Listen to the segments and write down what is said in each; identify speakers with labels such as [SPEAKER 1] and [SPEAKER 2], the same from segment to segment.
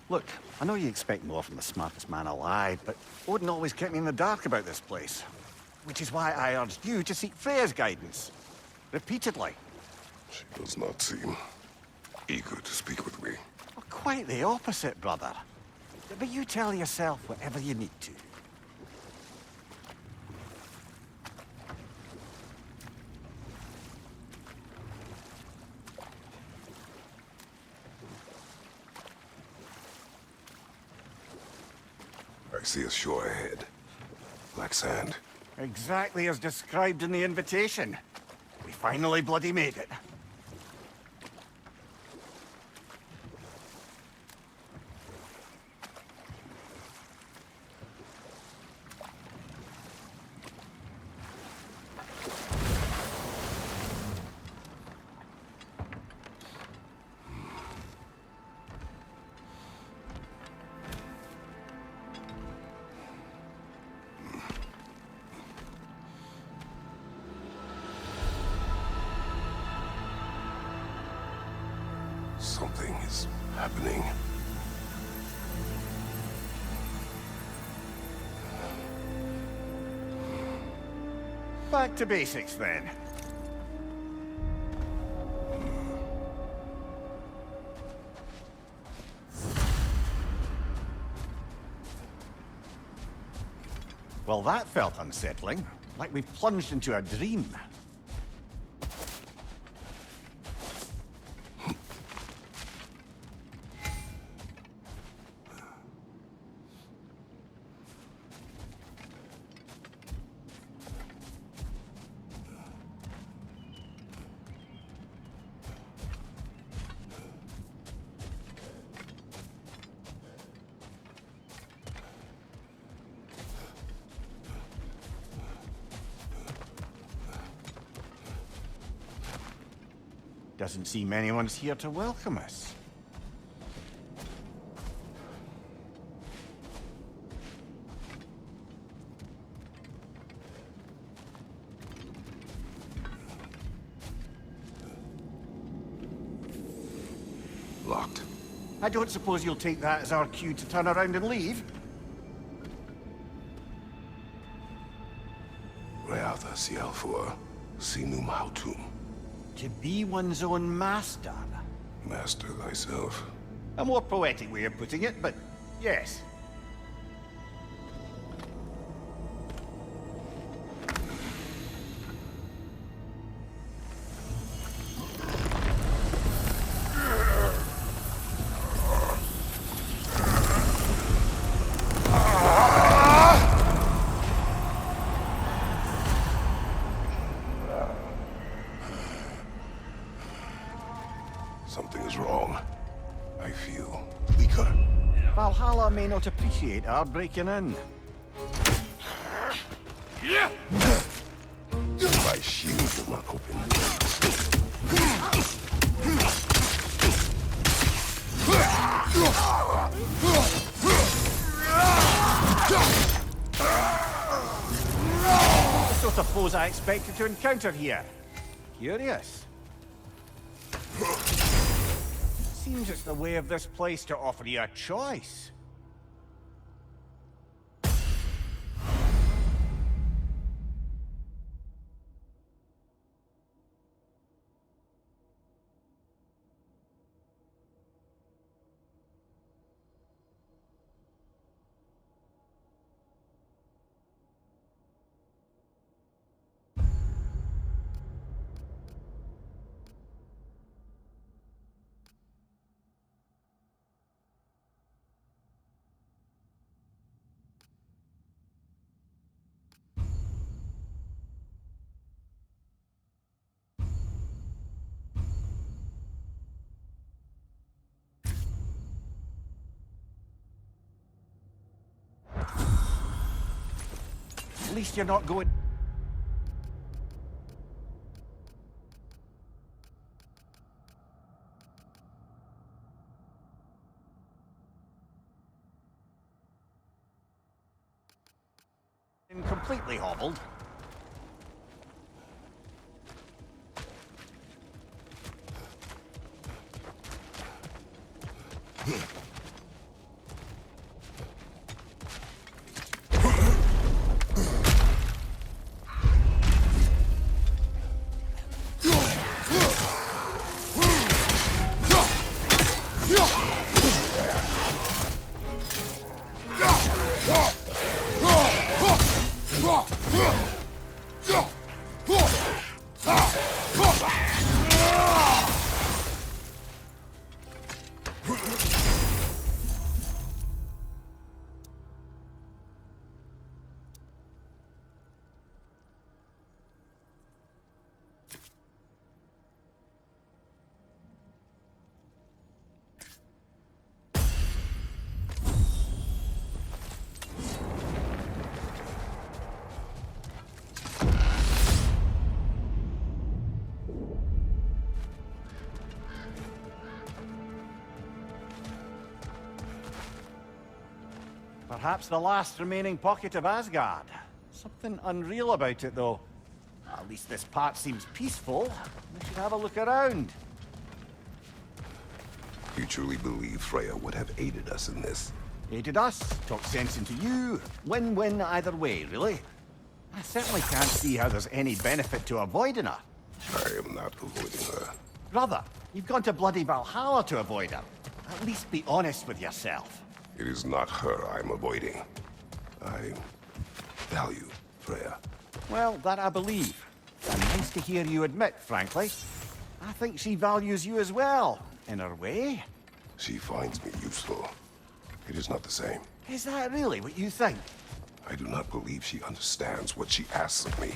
[SPEAKER 1] Look, I know you expect more from the smartest man alive, but Odin always kept me in the dark about this place. Which is why I urged you to seek Freya's guidance. Repeatedly.
[SPEAKER 2] She does not seem eager to speak with me.
[SPEAKER 1] Well, quite the opposite, brother. But you tell yourself whatever you need to.
[SPEAKER 2] I see a shore ahead. Black sand.
[SPEAKER 1] Exactly as described in the invitation. We finally bloody made it.
[SPEAKER 2] Something is happening.
[SPEAKER 1] Back to basics, then. Well, that felt unsettling. Like we plunged into a dream. Doesn't seem anyone's here to welcome us.
[SPEAKER 2] Locked.
[SPEAKER 1] I don't suppose you'll take that as our cue to turn around and leave?
[SPEAKER 2] Reatha Sialfur, Sinum Hautum.
[SPEAKER 1] To be one's own master.
[SPEAKER 2] Master thyself.
[SPEAKER 1] A more poetic way of putting it, but yes.
[SPEAKER 2] Something is wrong. I feel weaker.
[SPEAKER 1] Valhalla may not appreciate our breaking in.
[SPEAKER 2] My shield will not open.
[SPEAKER 1] The sort of foes I expected to encounter here. Curious. Seems it's the way of this place to offer you a choice. At least you're not going... completely hobbled. Perhaps the last remaining pocket of Asgard. Something unreal about it, though. At least this part seems peaceful. We should have a look around.
[SPEAKER 2] You truly believe Freya would have aided us in this?
[SPEAKER 1] Aided us, talked sense into you. Win-win either way, really. I certainly can't see how there's any benefit to avoiding her.
[SPEAKER 2] I am not avoiding her.
[SPEAKER 1] Brother, you've gone to bloody Valhalla to avoid her. At least be honest with yourself.
[SPEAKER 2] It is not her I'm avoiding. I value Freya.
[SPEAKER 1] Well, that I believe. And nice to hear you admit, frankly. I think she values you as well, in her way.
[SPEAKER 2] She finds me useful. It is not the same.
[SPEAKER 1] Is that really what you think?
[SPEAKER 2] I do not believe she understands what she asks of me.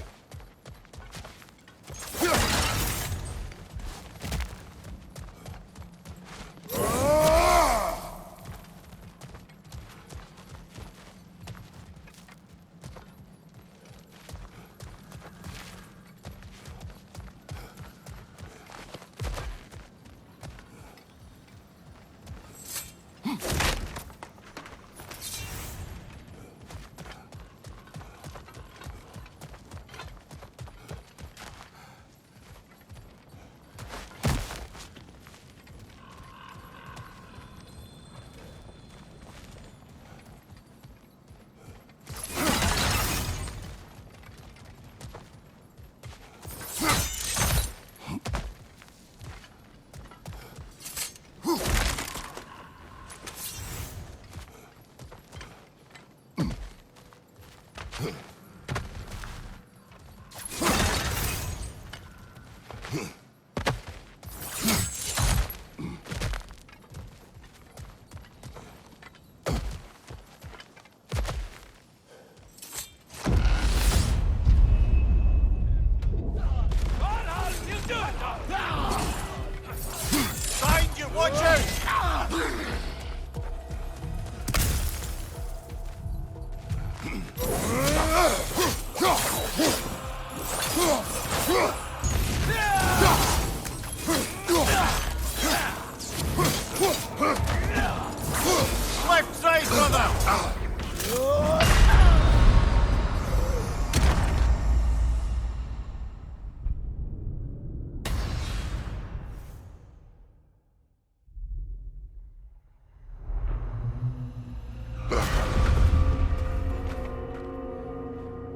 [SPEAKER 1] Left side, brother!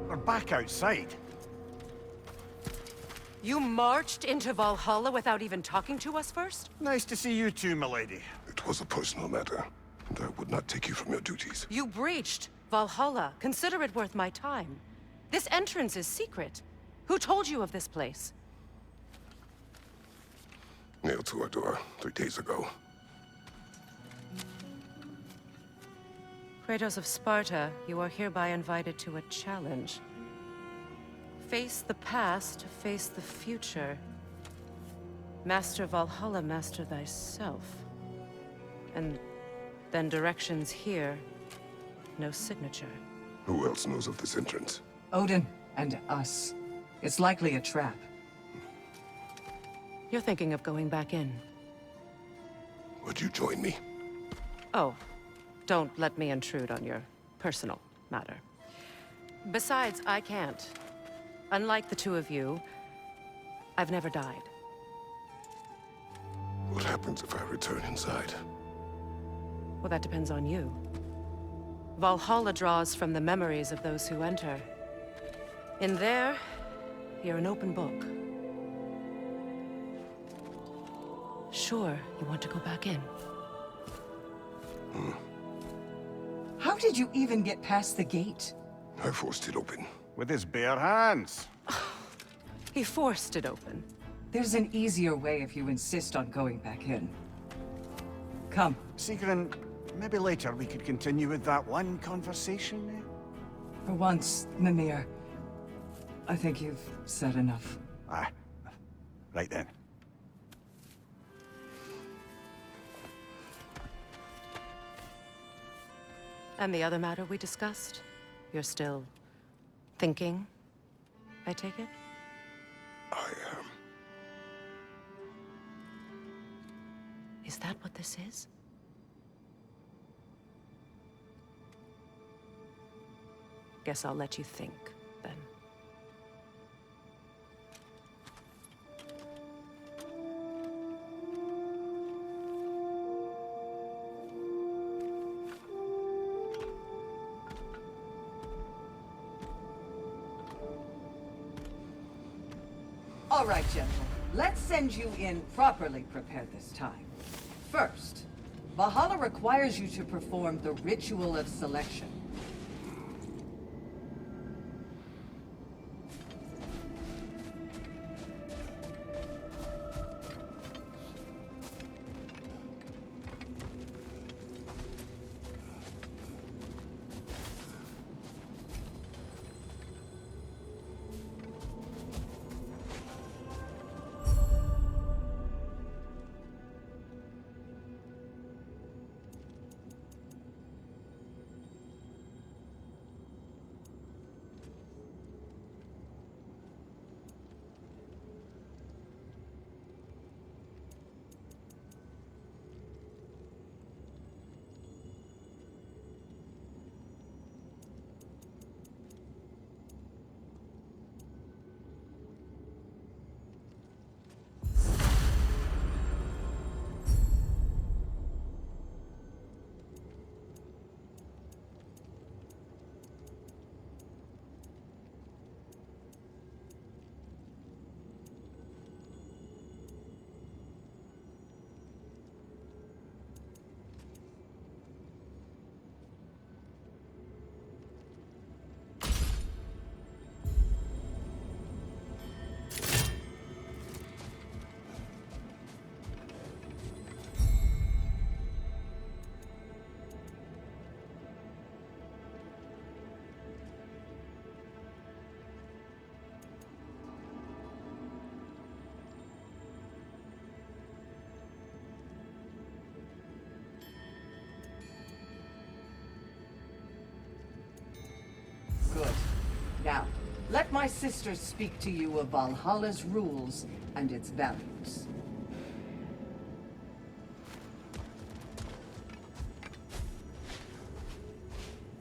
[SPEAKER 1] We're back outside.
[SPEAKER 3] You marched into Valhalla without even talking to us first?
[SPEAKER 1] Nice to see you too, milady.
[SPEAKER 2] It was a personal matter, and I would not take you from your duties.
[SPEAKER 3] You breached Valhalla. Consider it worth my time. This entrance is secret. Who told you of this place?
[SPEAKER 2] Nailed to our door 3 days ago.
[SPEAKER 3] Kratos of Sparta, you are hereby invited to a challenge. Face the past, face the future. Master Valhalla, master thyself. And then directions here, no signature.
[SPEAKER 2] Who else knows of this entrance?
[SPEAKER 4] Odin and us. It's likely a trap.
[SPEAKER 3] You're thinking of going back in.
[SPEAKER 2] Would you join me?
[SPEAKER 3] Oh, don't let me intrude on your personal matter. Besides, I can't. Unlike the two of you, I've never died.
[SPEAKER 2] What happens if I return inside?
[SPEAKER 3] Well, that depends on you. Valhalla draws from the memories of those who enter. In there, you're an open book. Sure, you want to go back in.
[SPEAKER 4] How did you even get past the gate?
[SPEAKER 2] I forced it open.
[SPEAKER 1] With his bare hands.
[SPEAKER 3] He forced it open.
[SPEAKER 4] There's an easier way if you insist on going back in. Come.
[SPEAKER 1] Sigrun, maybe later we could continue with that one conversation, eh?
[SPEAKER 4] For once, Mimir, I think you've said enough.
[SPEAKER 1] Aye. Right then.
[SPEAKER 3] And the other matter we discussed? You're still thinking, I take it?
[SPEAKER 2] I am.
[SPEAKER 3] Is that what this is? Guess I'll let you think, then.
[SPEAKER 4] All right, General. Let's send you in properly prepared this time. First, Valhalla requires you to perform the ritual of selection. Good. Now, let my sister speak to you of Valhalla's rules and its values.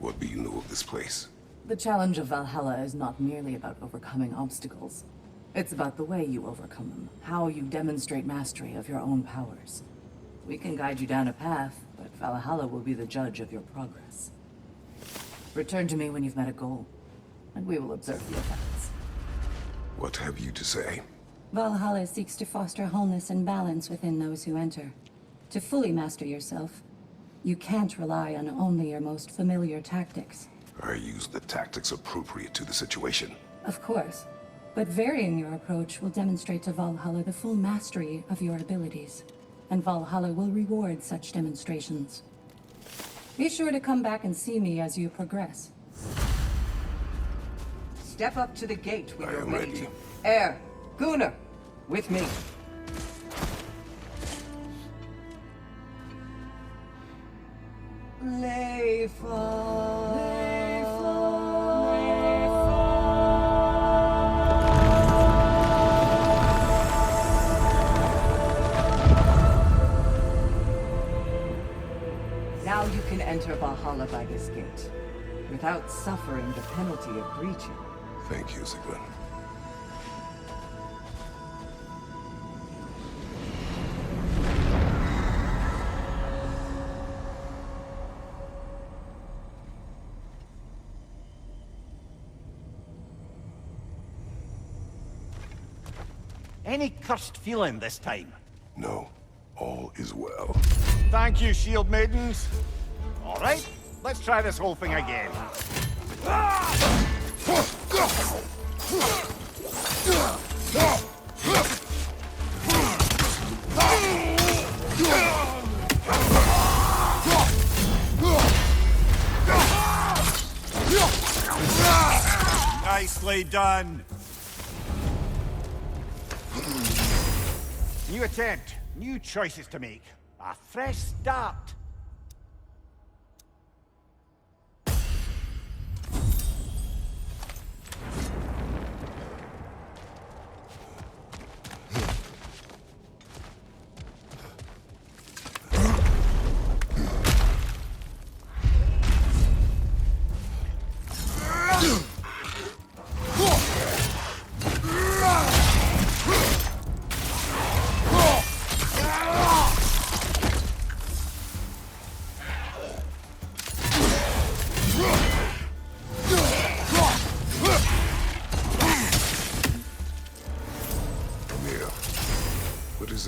[SPEAKER 2] What do you know of this place?
[SPEAKER 5] The challenge of Valhalla is not merely about overcoming obstacles. It's about the way you overcome them, how you demonstrate mastery of your own powers. We can guide you down a path, but Valhalla will be the judge of your progress. Return to me when you've met a goal, and we will observe the effects.
[SPEAKER 2] What have you to say?
[SPEAKER 5] Valhalla seeks to foster wholeness and balance within those who enter. To fully master yourself, you can't rely on only your most familiar tactics.
[SPEAKER 2] I use the tactics appropriate to the situation.
[SPEAKER 5] Of course, but varying your approach will demonstrate to Valhalla the full mastery of your abilities, and Valhalla will reward such demonstrations. Be sure to come back and see me as you progress.
[SPEAKER 4] Step up to the gate when
[SPEAKER 2] I
[SPEAKER 4] you're
[SPEAKER 2] am
[SPEAKER 4] ready
[SPEAKER 2] ready.
[SPEAKER 4] to. Air, Gunnar, with me. Leifa. Now you can enter Valhalla by this gate, without suffering the penalty of breaching.
[SPEAKER 2] Thank you, Sigmund.
[SPEAKER 1] Any cursed feeling this time?
[SPEAKER 2] No, all is well.
[SPEAKER 1] Thank you, shield maidens. All right, let's try this whole thing again. Nicely done. New attempt, new choices to make. A fresh start.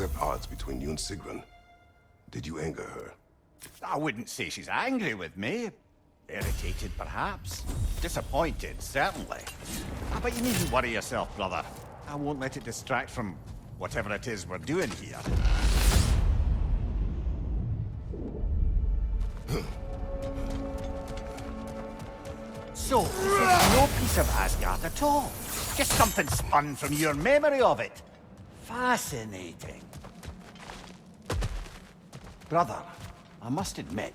[SPEAKER 2] At odds between you and Sigrun. Did you anger her?
[SPEAKER 1] I wouldn't say she's angry with me. Irritated, perhaps. Disappointed, certainly. But you needn't worry yourself, brother. I won't let it distract from whatever it is we're doing here. So, this is no piece of Asgard at all. Just something spun from your memory of it. Fascinating. Brother, I must admit,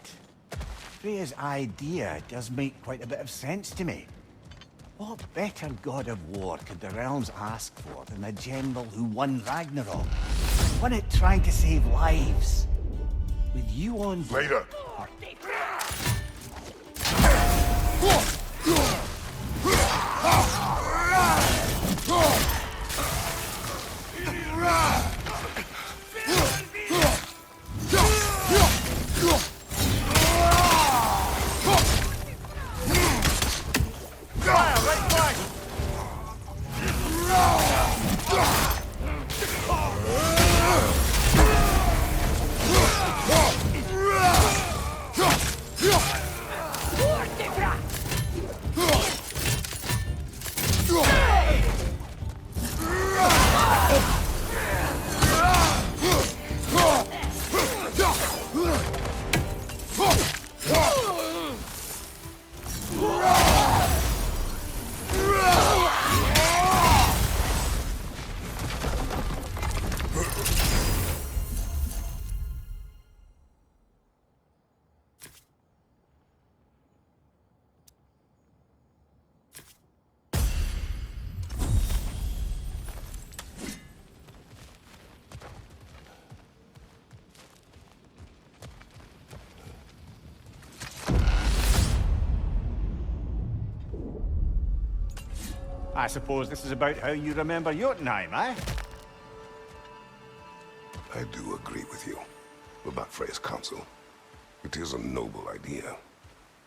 [SPEAKER 1] Freya's idea does make quite a bit of sense to me. What better god of war could the realms ask for than the general who won Ragnarok? Won it trying to save lives. With you on board...
[SPEAKER 2] Later!
[SPEAKER 1] I suppose this is about how you remember Jotunheim, eh?
[SPEAKER 2] I do agree with you about Freya's council. It is a noble idea.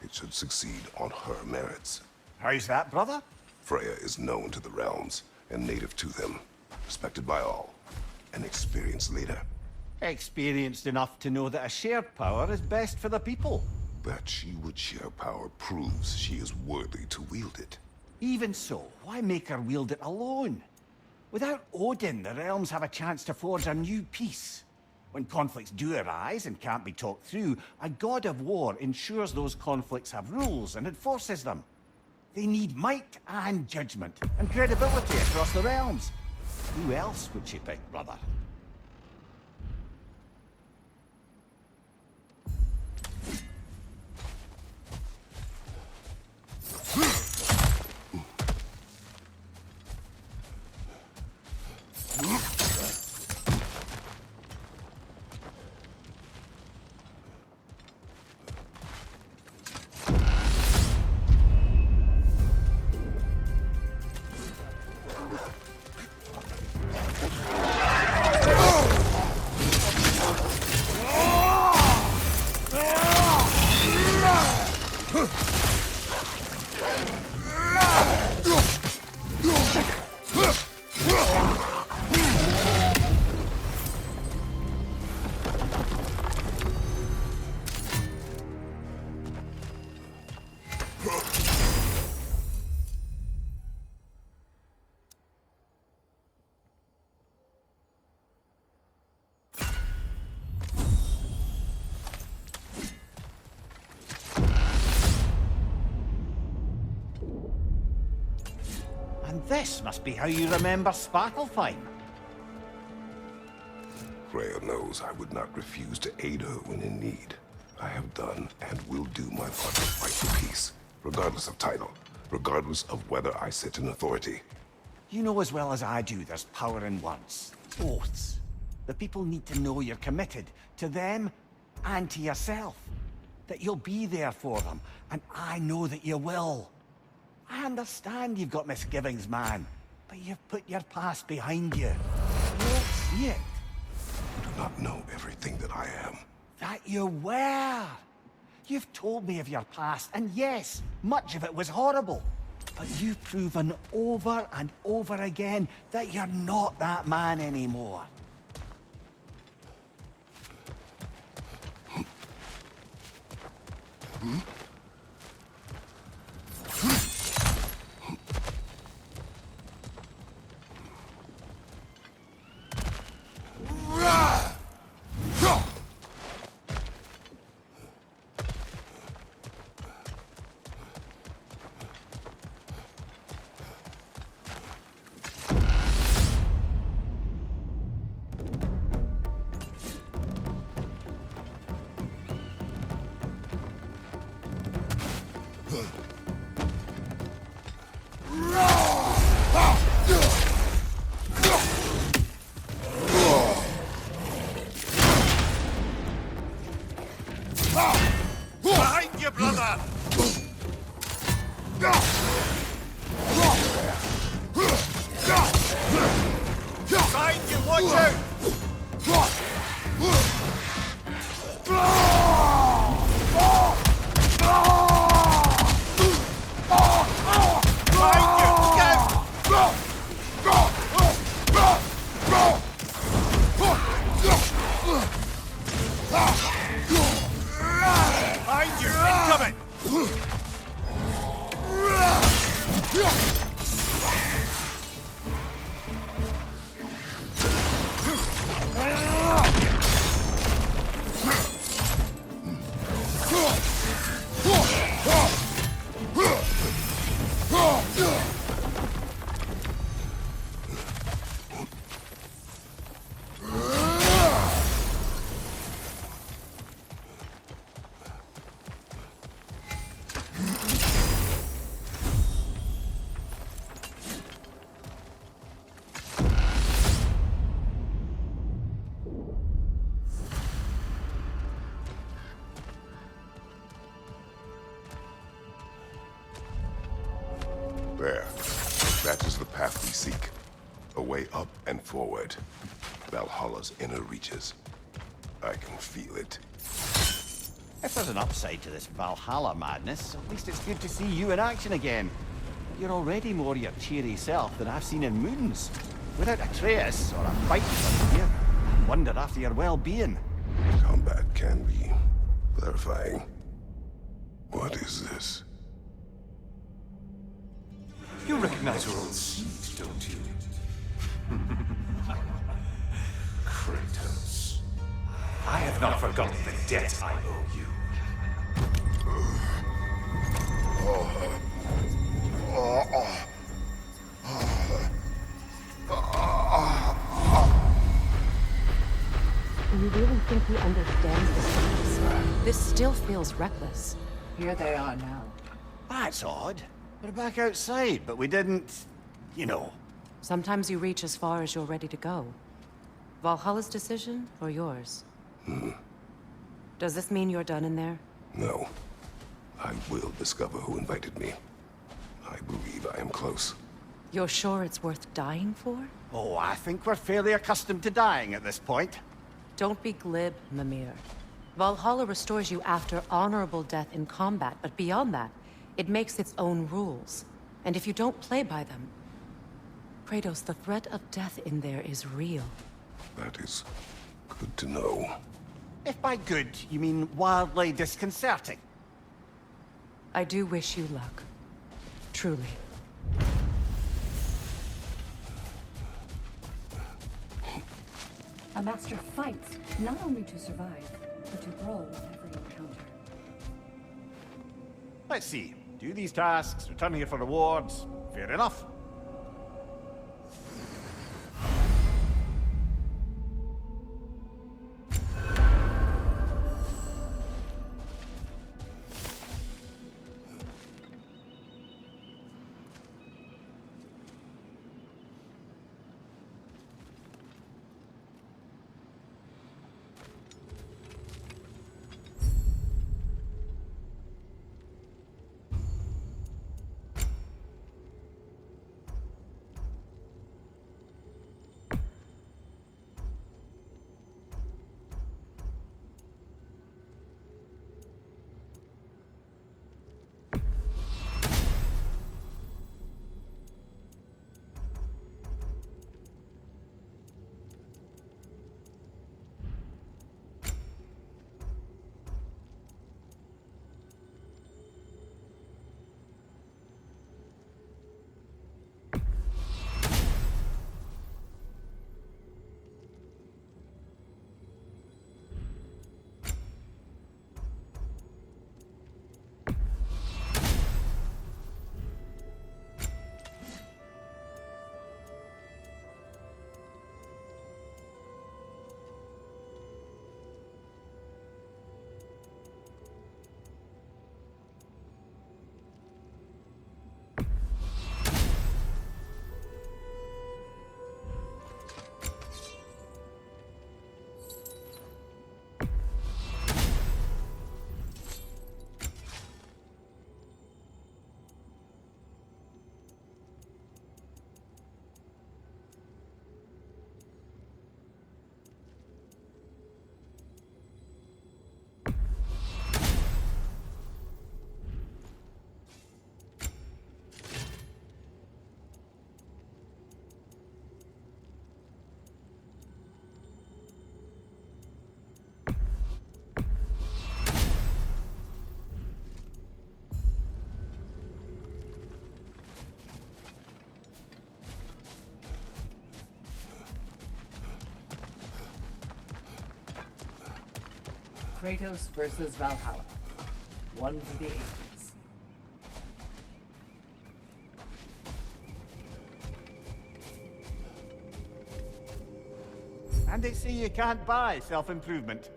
[SPEAKER 2] It should succeed on her merits.
[SPEAKER 1] How's that, brother?
[SPEAKER 2] Freya is known to the realms and native to them, respected by all, an experienced leader.
[SPEAKER 1] Experienced enough to know that a shared power is best for the people.
[SPEAKER 2] That she would share power proves she is worthy to wield it.
[SPEAKER 1] Even so, why make her wield it alone? Without Odin, the realms have a chance to forge a new peace. When conflicts do arise and can't be talked through, a god of war ensures those conflicts have rules and enforces them. They need might and judgment and credibility across the realms. Who else would she pick, brother? This must be how you remember Sparklefine.
[SPEAKER 2] Freya knows I would not refuse to aid her when in need. I have done and will do my part to fight for peace, regardless of title, regardless of whether I sit in authority.
[SPEAKER 1] You know as well as I do there's power in words. Oaths. The people need to know you're committed to them and to yourself. That you'll be there for them, and I know that you will. I understand you've got misgivings, man, but you've put your past behind you. You don't see it.
[SPEAKER 2] You do not know everything that I am.
[SPEAKER 1] That you were. You've told me of your past, and yes, much of it was horrible. But you've proven over and over again that you're not that man anymore.
[SPEAKER 6] Behind you, brother! Behind you, watch out! Behind you, look out! Behind you, incoming!
[SPEAKER 2] There. That is the path we seek. A way up and forward. Valhalla's inner reaches. I can feel it.
[SPEAKER 1] If there's an upside to this Valhalla madness, at least it's good to see you in action again. You're already more your cheery self than I've seen in moons. Without Atreus or a fight from you, I wonder after your well-being.
[SPEAKER 2] Combat can be clarifying. What is this?
[SPEAKER 6] You recognize your old seat, don't you? Kratos. I have not forgotten the debt I owe you.
[SPEAKER 3] Do you really think he understands the stakes? This still feels reckless.
[SPEAKER 4] Here they are now.
[SPEAKER 1] That's odd. We're back outside, but we didn't... you know.
[SPEAKER 3] Sometimes you reach as far as you're ready to go. Valhalla's decision, or yours? Does this mean you're done in there?
[SPEAKER 2] No. I will discover who invited me. I believe I am close.
[SPEAKER 3] You're sure it's worth dying for?
[SPEAKER 1] Oh, I think we're fairly accustomed to dying at this point.
[SPEAKER 3] Don't be glib, Mimir. Valhalla restores you after honorable death in combat, but beyond that, it makes its own rules. And if you don't play by them... Kratos, the threat of death in there is real.
[SPEAKER 2] That is good to know.
[SPEAKER 1] If by good, you mean wildly disconcerting.
[SPEAKER 3] I do wish you luck. Truly.
[SPEAKER 5] A master fights, not only to survive, but to grow with every encounter.
[SPEAKER 1] Let's see. Do these tasks, return here for rewards. Fair enough.
[SPEAKER 5] KRATOS versus Valhalla. One for the ages.
[SPEAKER 1] And they say you can't buy self-improvement.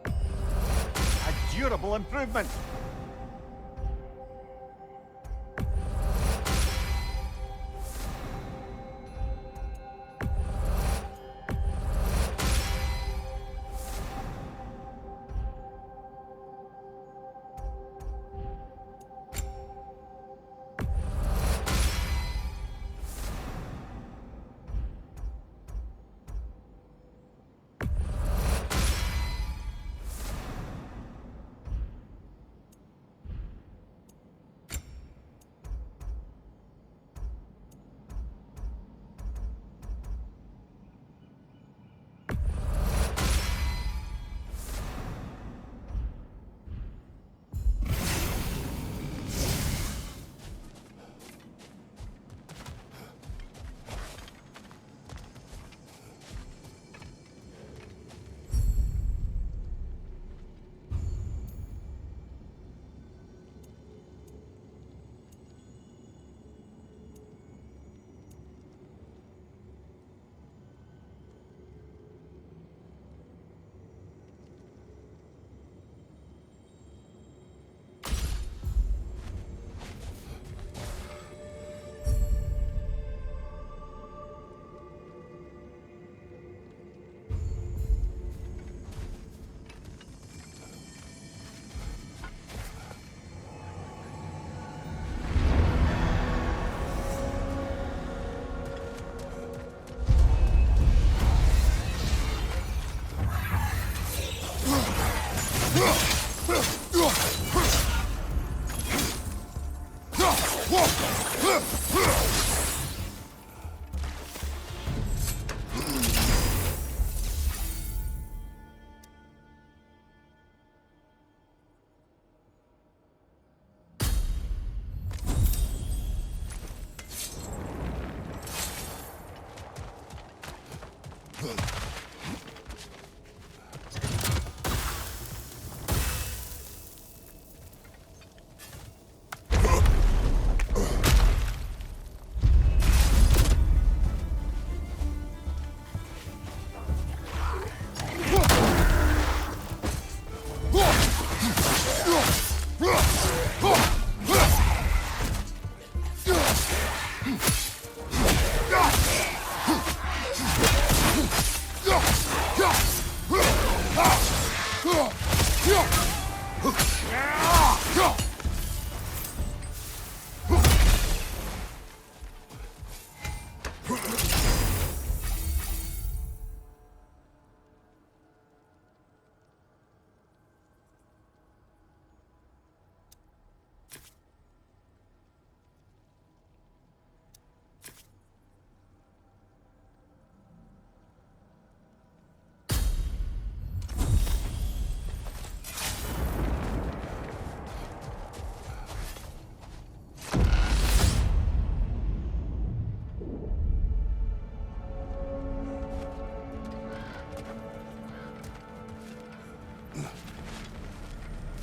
[SPEAKER 1] A durable improvement.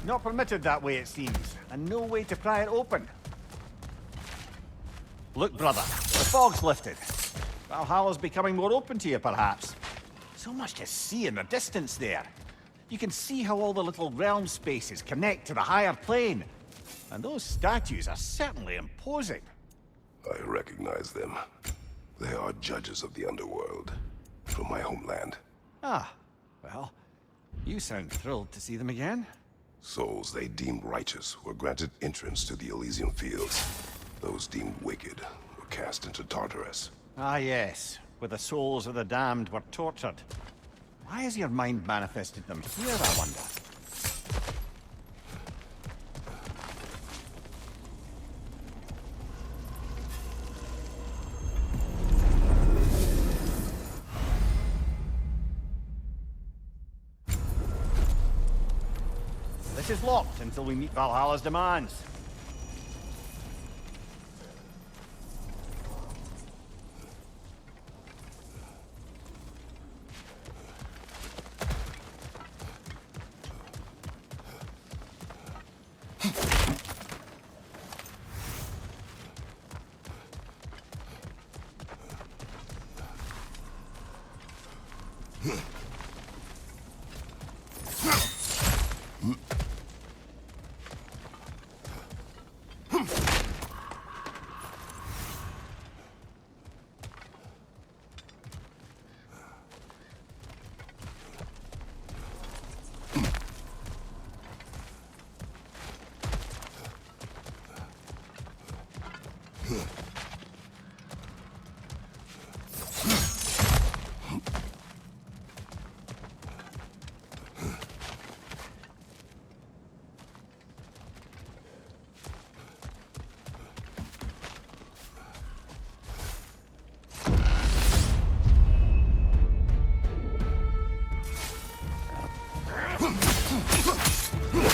[SPEAKER 1] Not permitted that way, it seems, and no way to pry it open. Look, brother, the fog's lifted. Valhalla's becoming more open to you, perhaps. So much to see in the distance there. You can see how all the little realm spaces connect to the higher plane. And those statues are certainly imposing.
[SPEAKER 2] I recognize them. They are judges of the underworld, from my homeland.
[SPEAKER 1] Ah, well, you sound thrilled to see them again.
[SPEAKER 2] Souls they deemed righteous were granted entrance to the Elysian fields. Those deemed wicked were cast into Tartarus.
[SPEAKER 1] Ah, yes, where the souls of the damned were tortured. Why has your mind manifested them here, I wonder? This is locked until we meet Valhalla's demands.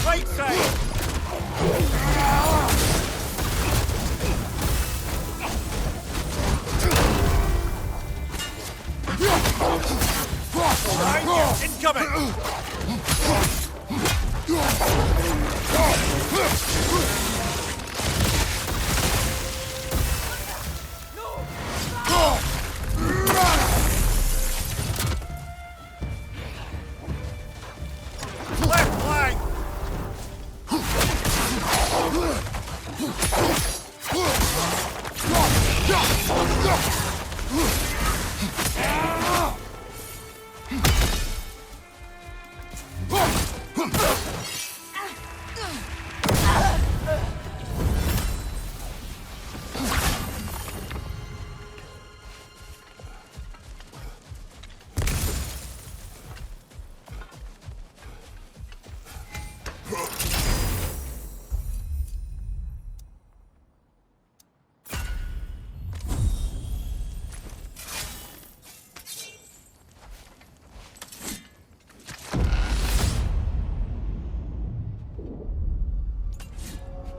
[SPEAKER 1] Right side! Incoming! Left flank!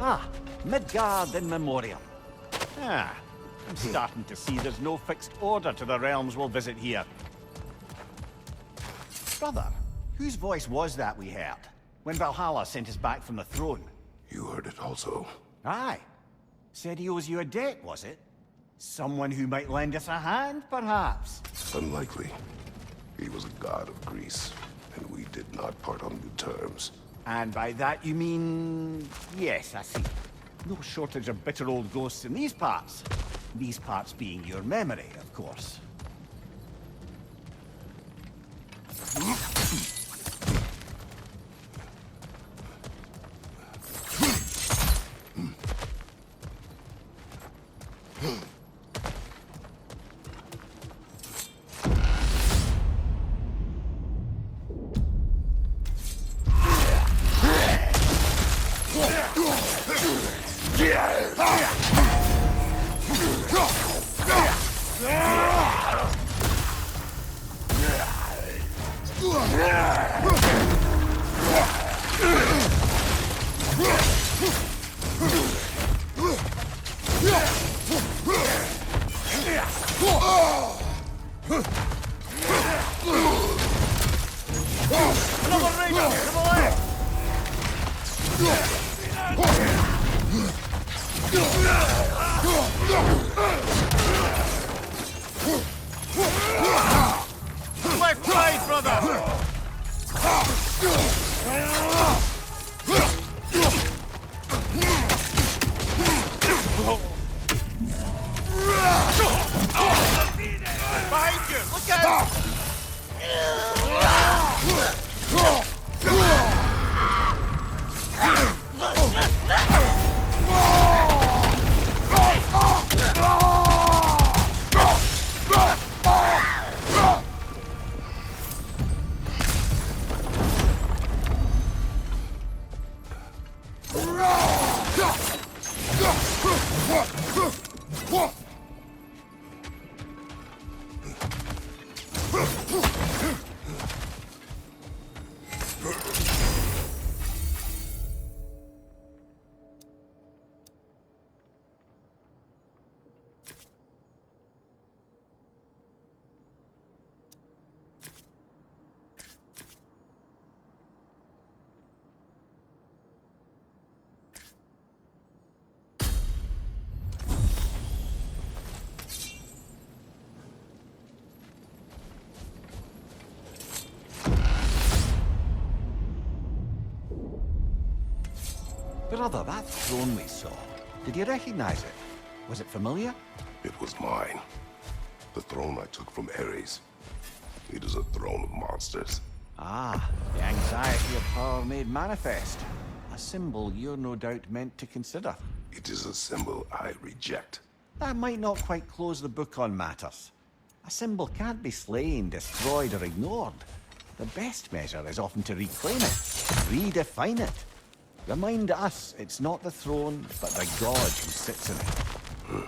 [SPEAKER 1] Ah, Midgard in memoriam. Ah, I'm starting to see there's no fixed order to the realms we'll visit here. Brother, whose voice was that we heard when Valhalla sent us back from the throne?
[SPEAKER 2] You heard it also.
[SPEAKER 1] Aye. Said he owes you a debt, was it? Someone who might lend us a hand, perhaps?
[SPEAKER 2] Unlikely. He was a god of Greece, and we did not part on good terms.
[SPEAKER 1] And by that you mean... Yes, I see. No shortage of bitter old ghosts in these parts. These parts being your memory, of course. Left side, brother! Behind you! Look out! Brother, that throne we saw, did you recognize it? Was it familiar?
[SPEAKER 2] It was mine. The throne I took from Ares. It is a throne of monsters.
[SPEAKER 1] Ah, the anxiety of power made manifest. A symbol you're no doubt meant to consider.
[SPEAKER 2] It is a symbol I reject.
[SPEAKER 1] That might not quite close the book on matters. A symbol can't be slain, destroyed, or ignored. The best measure is often to reclaim it, redefine it. Remind us it's not the throne, but the god who sits in it.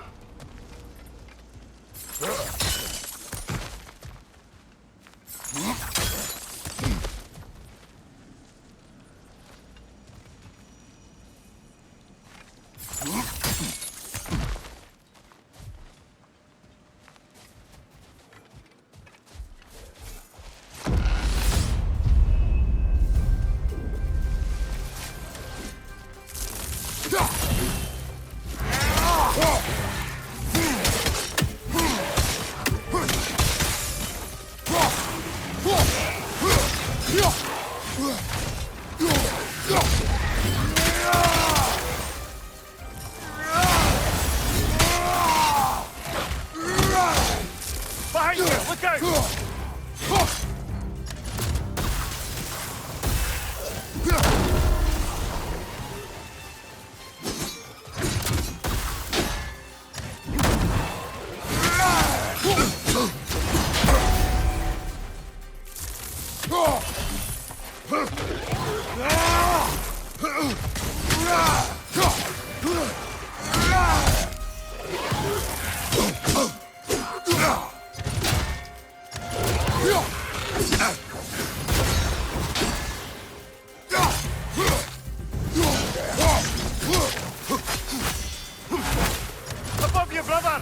[SPEAKER 6] Behind you! Look out! Above you, brother!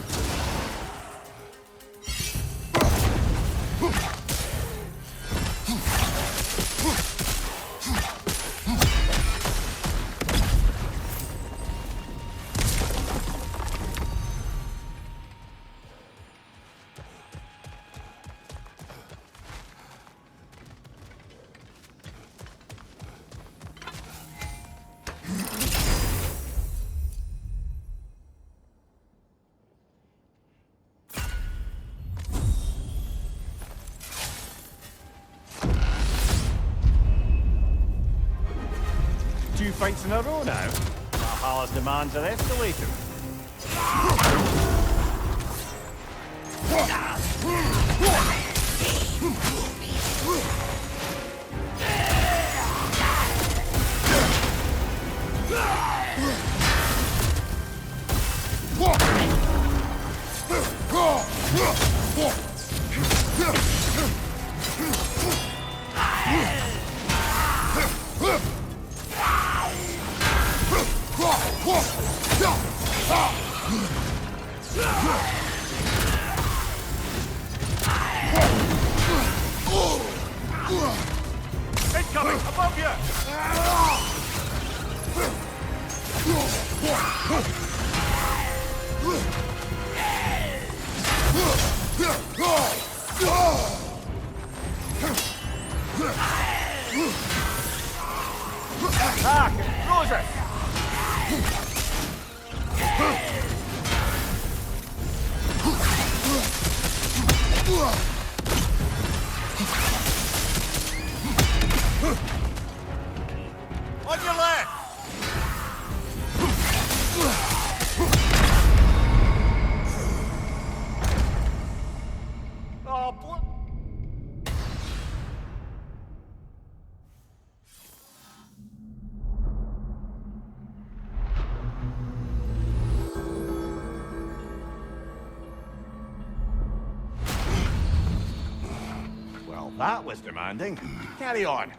[SPEAKER 6] Two fights in a row now. Valhalla's demands are escalating. Incoming! Above you! Ah, Rosa! On your left! Oh, well, that was demanding. Carry on.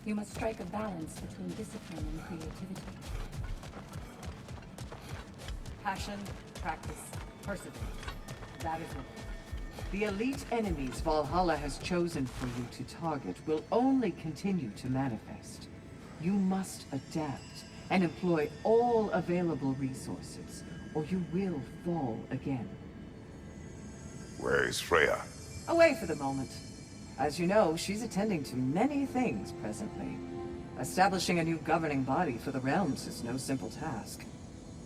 [SPEAKER 5] You must strike a balance between discipline and creativity.
[SPEAKER 4] Passion, practice, perseverance. That is what. The elite enemies Valhalla has chosen for you to target will only continue to manifest. You must adapt and employ all available resources, or you will fall again.
[SPEAKER 2] Where is Freya?
[SPEAKER 4] away for the moment. As you know, she's attending to many things presently. Establishing a new governing body for the realms is no simple task.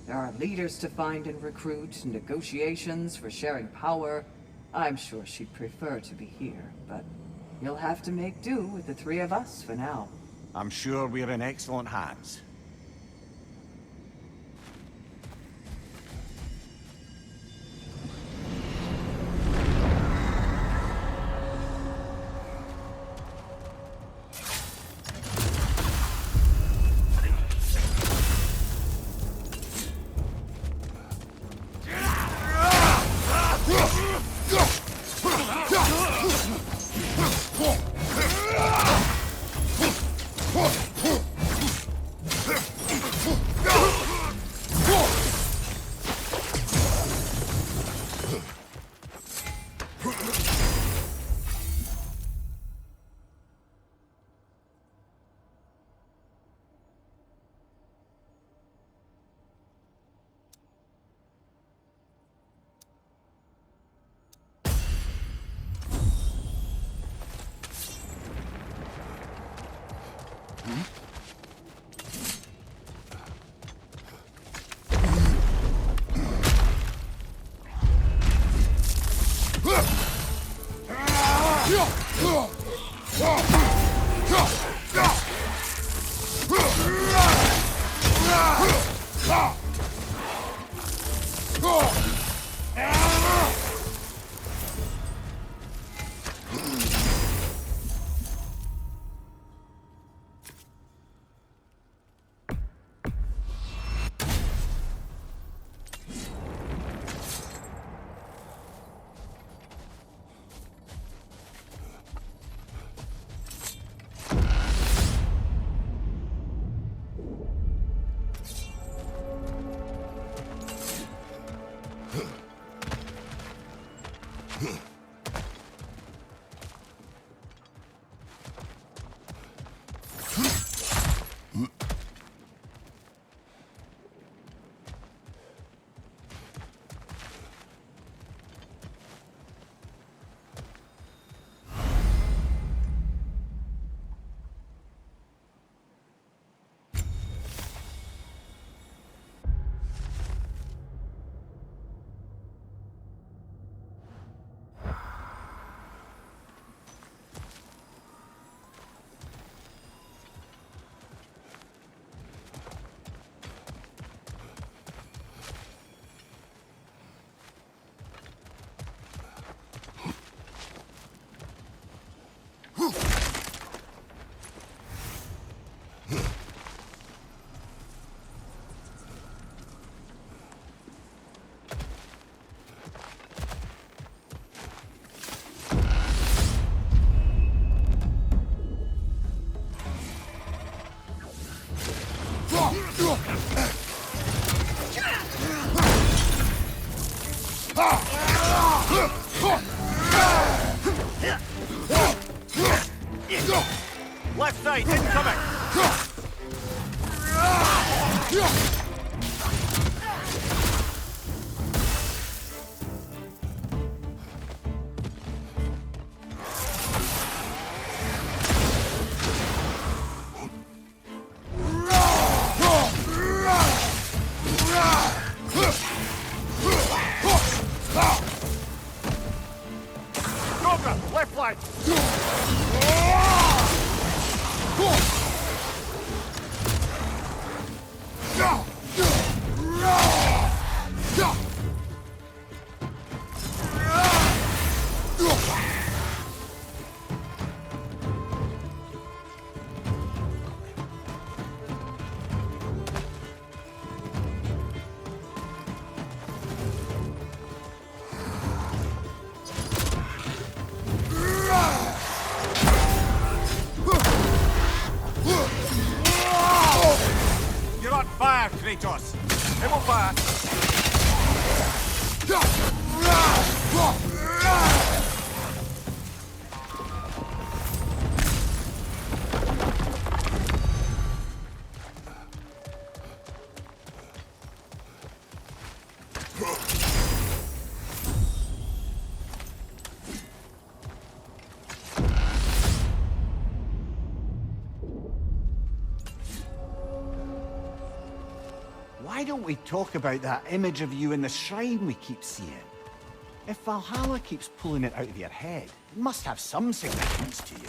[SPEAKER 4] There are leaders to find and recruit, negotiations for sharing power. I'm sure she'd prefer to be here, but you'll have to make do with the three of us for now.
[SPEAKER 1] I'm sure we're in excellent hands.
[SPEAKER 6] Left side, incoming! Cobra, left line! You're on fire, Kratos! It will fire!
[SPEAKER 1] why don't we talk about that image of you in the shrine we keep seeing? If Valhalla keeps pulling it out of your head, it must have some significance to you.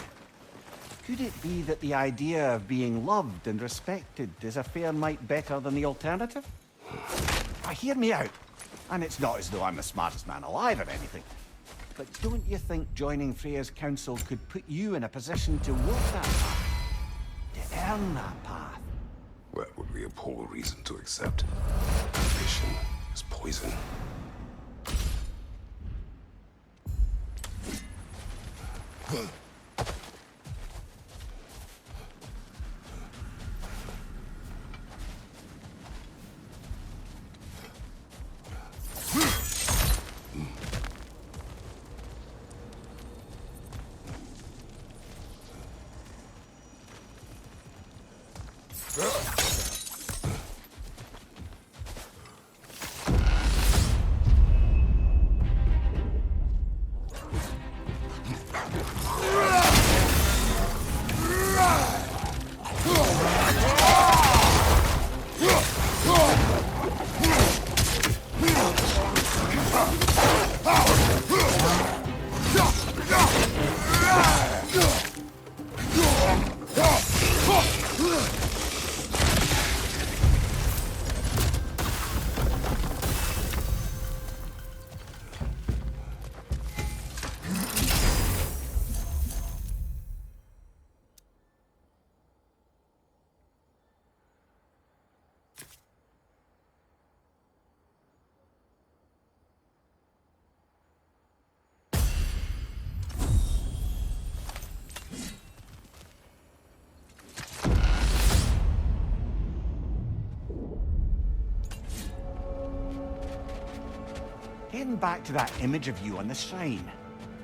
[SPEAKER 1] Could it be that the idea of being loved and respected is a fair mite better than the alternative? Hear me out. And it's not as though I'm the smartest man alive or anything. But don't you think joining Freya's council could put you in a position to walk that path? To earn that path?
[SPEAKER 2] That would be a poor reason to accept. Ambition is poison.
[SPEAKER 1] Getting back to that image of you on the shrine.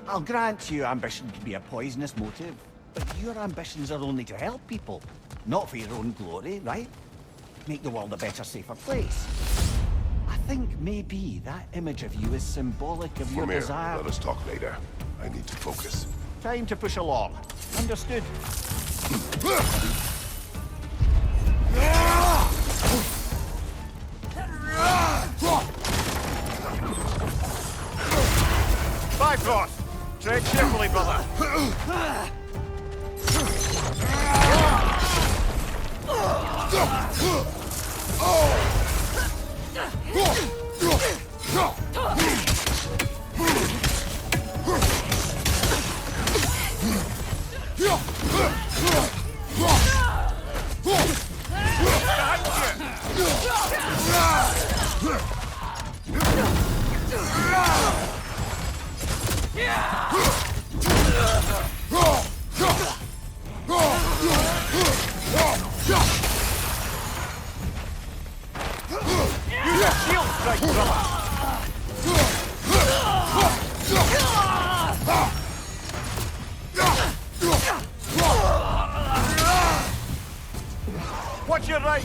[SPEAKER 1] I'll grant you ambition can be a poisonous motive, but your ambitions are only to help people, not for your own glory, right? Make the world a better, safer place. I think maybe that image of you is symbolic of your
[SPEAKER 2] Mimir,
[SPEAKER 1] desire...
[SPEAKER 2] let us talk later. I need to focus.
[SPEAKER 1] Time to push along. Understood.
[SPEAKER 6] Bifrost! Tread carefully, brother. Shield strike, brother! Watch your right!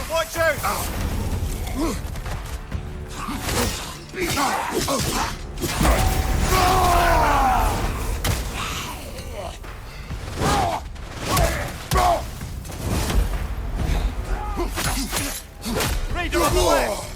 [SPEAKER 6] Watch out! Raider on the left!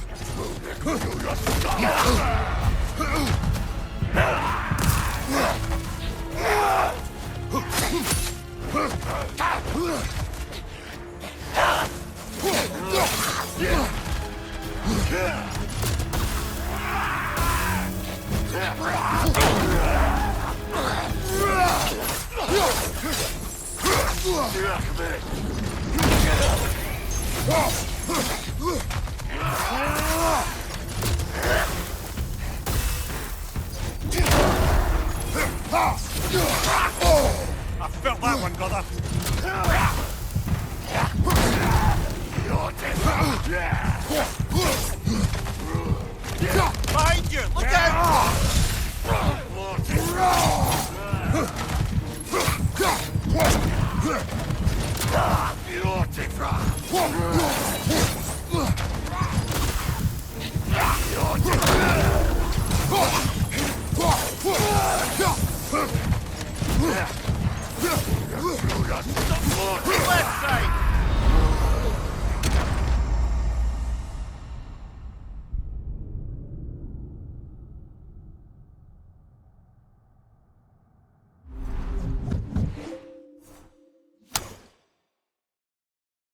[SPEAKER 6] I felt that one, brother. Behind you! Look out!